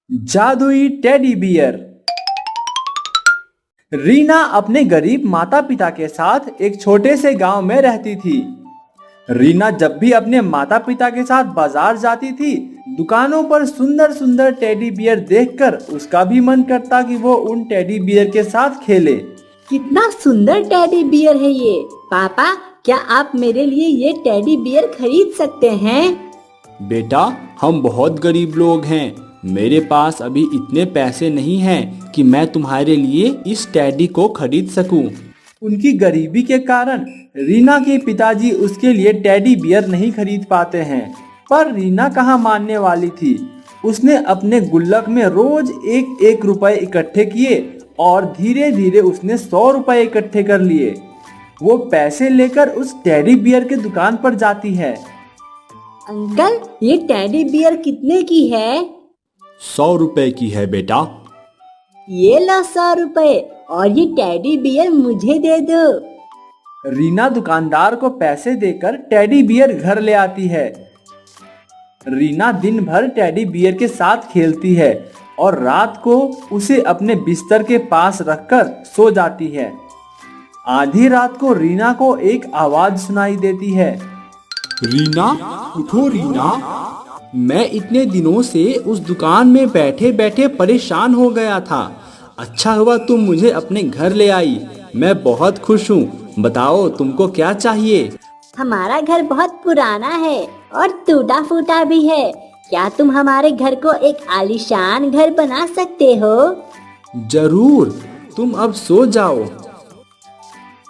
जादुई teddy bear. Reena अपने गरीब माता पिता के साथ एक छोटे से गांव में रहती थी। रीना जब भी अपने माता पिता के साथ बाजार जाती थी, दुकानों पर सुंदर सुंदर टेडी बियर देखकर उसका भी मन करता कि वो उन टेडी बियर के साथ खेले। कितना सुंदर टेडी बियर है ये। पापा, क्या आप मेरे लिए ये टेडी बियर खरीद सकते हैं? बेटा, हम बहुत गरीब लोग हैं। मेरे पास अभी इतने पैसे नहीं हैं कि मैं तुम्हारे लिए इस टेडी को खरीद सकूं। उनकी गरीबी के कारण रीना के पिताजी उसके लिए टेडी बियर नहीं खरीद पाते हैं। पर रीना कहाँ मानने वाली थी। उसने अपने गुल्लक में रोज एक एक रुपए इकट्ठे किए और धीरे धीरे उसने 100 रुपए इकट्ठे कर लिए। वो पैसे लेकर उस टेडी बियर के दुकान पर जाती है। अंकल, ये टेडी बियर कितने की है? 100 रुपए की है बेटा। ये लो 100 रुपए और ये टेडी बियर मुझे दे दो। रीना दुकानदार को पैसे देकर टेडी बियर घर ले आती है। रीना दिन भर टेडी बियर के साथ खेलती है और रात को उसे अपने बिस्तर के पास रखकर सो जाती है। आधी रात को रीना को एक आवाज सुनाई देती है। रीना, उठो रीना। मैं इतने दिनों से उस दुकान में बैठे बैठे परेशान हो गया था। अच्छा हुआ तुम मुझे अपने घर ले आई। मैं बहुत खुश हूँ। बताओ तुमको क्या चाहिए? हमारा घर बहुत पुराना है और टूटा फूटा भी है। क्या तुम हमारे घर को एक आलीशान घर बना सकते हो? जरूर, तुम अब सो जाओ।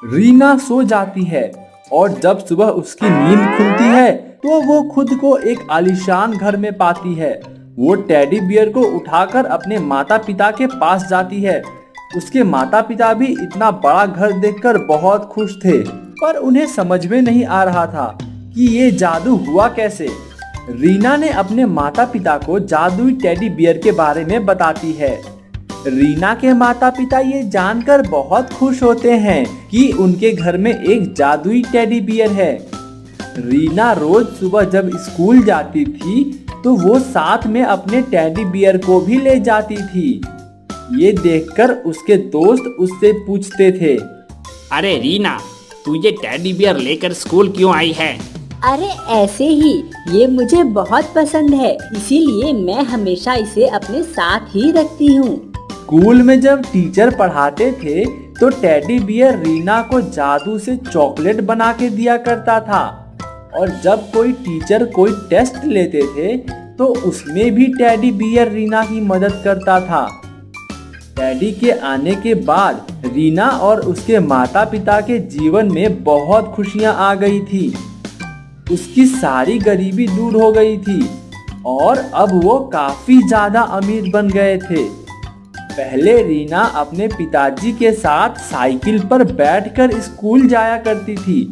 रीना सो जाती है और जब सुबह उसकी नींद खुलती है तो वो खुद को एक आलीशान घर में पाती है। वो टेडी बियर को उठाकर अपने माता पिता के पास जाती है। उसके माता पिता भी इतना बड़ा घर देखकर बहुत खुश थे, पर उन्हें समझ में नहीं आ रहा था कि ये जादू हुआ कैसे। रीना ने अपने माता पिता को जादुई टेडी बियर के बारे में बताती है। रीना के माता पिता ये जानकर बहुत खुश होते हैं कि उनके घर में एक जादुई टेडी बियर है। रीना रोज सुबह जब स्कूल जाती थी तो वो साथ में अपने टेडी बियर को भी ले जाती थी। ये देखकर उसके दोस्त उससे पूछते थे, अरे रीना, तू ये टेडी बियर लेकर स्कूल क्यों आई है? अरे ऐसे ही, ये मुझे बहुत पसंद है, इसीलिए मैं हमेशा इसे अपने साथ ही रखती हूँ। स्कूल में जब टीचर पढ़ाते थे तो टेडी बियर रीना को जादू से चॉकलेट बना के दिया करता था। और जब कोई टीचर कोई टेस्ट लेते थे तो उसमें भी टेडी बियर रीना की मदद करता था। टेडी के आने के बाद रीना और उसके माता पिता के जीवन में बहुत खुशियां आ गई थी। उसकी सारी गरीबी दूर हो गई थी और अब वो काफी ज्यादा अमीर बन गए थे। पहले रीना अपने पिताजी के साथ साइकिल पर बैठकर स्कूल जाया करती थी,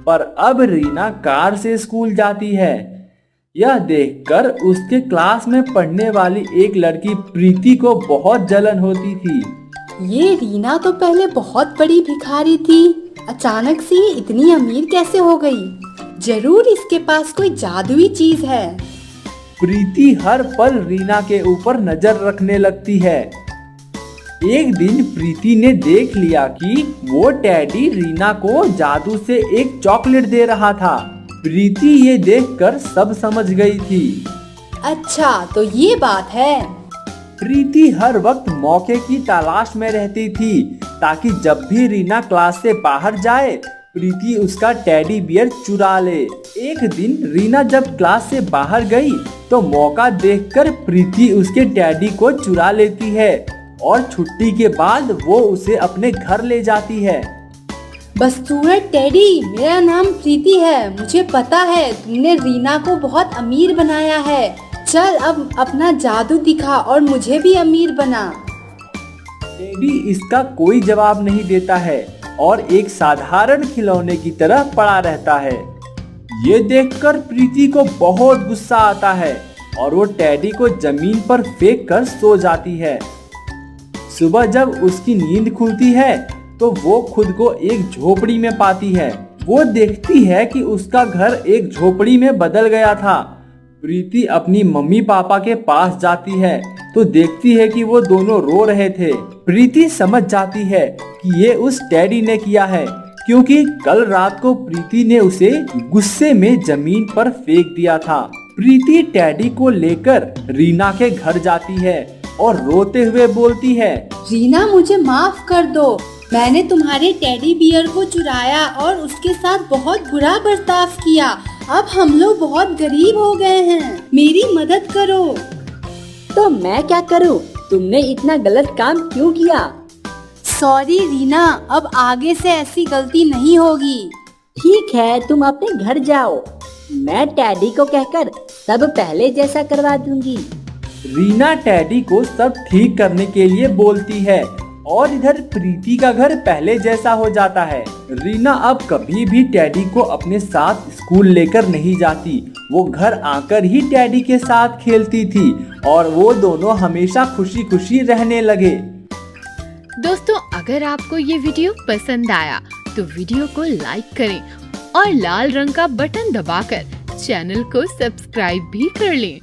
पर अब रीना कार से स्कूल जाती है। यह देखकर उसके क्लास में पढ़ने वाली एक लड़की प्रीति को बहुत जलन होती थी। ये रीना तो पहले बहुत बड़ी भिखारी थी, अचानक से ये इतनी अमीर कैसे हो गई? जरूर इसके पास कोई जादुई चीज है। प्रीति हर पल रीना के ऊपर नजर रखने लगती है। एक दिन प्रीति ने देख लिया कि वो टेडी रीना को जादू से एक चॉकलेट दे रहा था। प्रीति ये देखकर सब समझ गई थी। अच्छा, तो ये बात है। प्रीति हर वक्त मौके की तलाश में रहती थी ताकि जब भी रीना क्लास से बाहर जाए प्रीति उसका टेडी बियर चुरा ले। एक दिन रीना जब क्लास से बाहर गई तो मौका देखकर प्रीति उसके टेडी को चुरा लेती है और छुट्टी के बाद वो उसे अपने घर ले जाती है। बस टेडी, मेरा नाम प्रीति है। मुझे पता है तुमने रीना को बहुत अमीर बनाया है। चल अब अपना जादू दिखा और मुझे भी अमीर बना। टेडी इसका कोई जवाब नहीं देता है और एक साधारण खिलौने की तरह पड़ा रहता है। ये देखकर प्रीति को बहुत गुस्सा आता है और वो टेडी को जमीन पर फेंक कर सो जाती है। सुबह जब उसकी नींद खुलती है तो वो खुद को एक झोपड़ी में पाती है। वो देखती है कि उसका घर एक झोपड़ी में बदल गया था। प्रीति अपनी मम्मी पापा के पास जाती है तो देखती है कि वो दोनों रो रहे थे। प्रीति समझ जाती है कि ये उस टेडी ने किया है, क्योंकि कल रात को प्रीति ने उसे गुस्से में जमीन पर फेंक दिया था। प्रीति टेडी को लेकर रीना के घर जाती है और रोते हुए बोलती है, रीना मुझे माफ कर दो, मैंने तुम्हारे टेडी बियर को चुराया और उसके साथ बहुत बुरा बर्ताव किया। अब हम लोग बहुत गरीब हो गए हैं, मेरी मदद करो। तो मैं क्या करूं? तुमने इतना गलत काम क्यों किया? सॉरी रीना, अब आगे से ऐसी गलती नहीं होगी। ठीक है, तुम अपने घर जाओ, मैं टेडी को कहकर सब पहले जैसा करवा दूंगी। रीना टेडी को सब ठीक करने के लिए बोलती है और इधर प्रीति का घर पहले जैसा हो जाता है। रीना अब कभी भी टेडी को अपने साथ स्कूल लेकर नहीं जाती। वो घर आकर ही टेडी के साथ खेलती थी और वो दोनों हमेशा खुशी खुशी रहने लगे। दोस्तों, अगर आपको ये वीडियो पसंद आया तो वीडियो को लाइक करें और लाल रंग का बटन दबाकर चैनल को सब्सक्राइब भी कर लें।